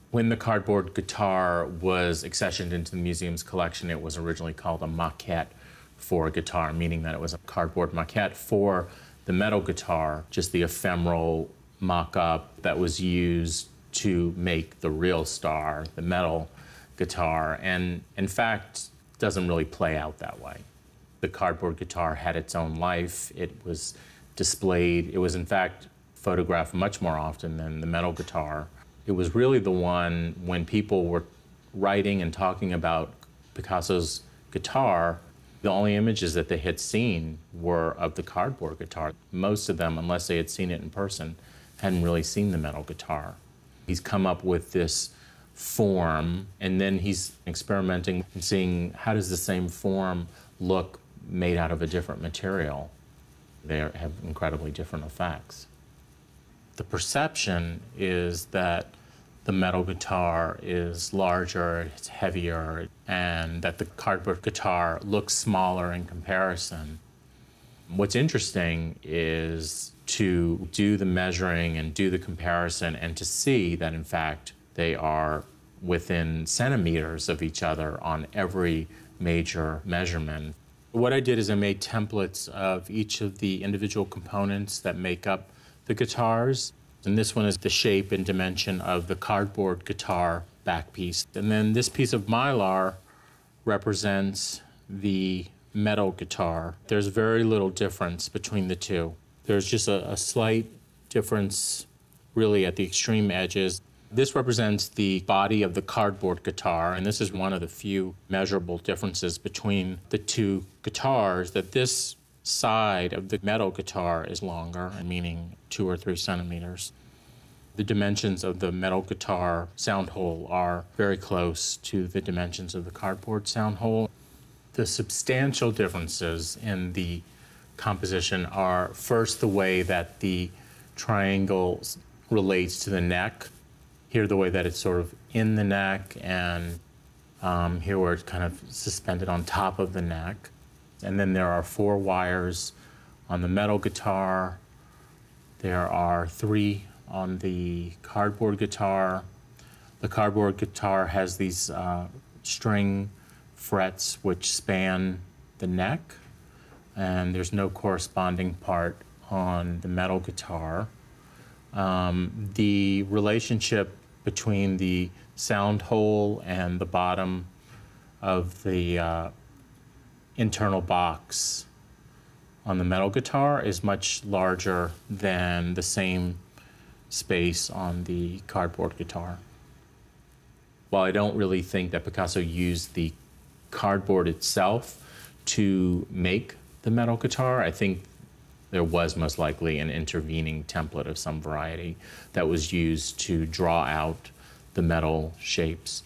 When the cardboard guitar was accessioned into the museum's collection, it was originally called a maquette for a guitar, meaning that it was a cardboard maquette for the metal guitar, just the ephemeral mock-up that was used to make the real star, the metal guitar, and in fact, doesn't really play out that way. The cardboard guitar had its own life. It was displayed. It was, in fact, photographed much more often than the metal guitar. It was really the one when people were writing and talking about Picasso's guitar, the only images that they had seen were of the cardboard guitar. Most of them, unless they had seen it in person, hadn't really seen the metal guitar. He's come up with this form, and then he's experimenting and seeing how does the same form look made out of a different material. They have incredibly different effects. The perception is that the metal guitar is larger, it's heavier, and that the cardboard guitar looks smaller in comparison. What's interesting is to do the measuring and do the comparison and to see that, in fact, they are within centimeters of each other on every major measurement. What I did is I made templates of each of the individual components that make up the guitars. And this one is the shape and dimension of the cardboard guitar back piece. And then this piece of mylar represents the metal guitar. There's very little difference between the two. There's just a slight difference really at the extreme edges. This represents the body of the cardboard guitar, and this is one of the few measurable differences between the two guitars, that this side of the metal guitar is longer, meaning 2 or 3 centimeters. The dimensions of the metal guitar sound hole are very close to the dimensions of the cardboard sound hole. The substantial differences in the composition are first the way that the triangle relates to the neck. Here, the way that it's sort of in the neck, and here where it's kind of suspended on top of the neck. And then there are 4 wires on the metal guitar. There are 3 on the cardboard guitar. The cardboard guitar has these string frets which span the neck, and there's no corresponding part on the metal guitar. The relationship between the sound hole and the bottom of the internal box on the metal guitar is much larger than the same space on the cardboard guitar. While I don't really think that Picasso used the cardboard itself to make the metal guitar, I think there was most likely an intervening template of some variety that was used to draw out the metal shapes.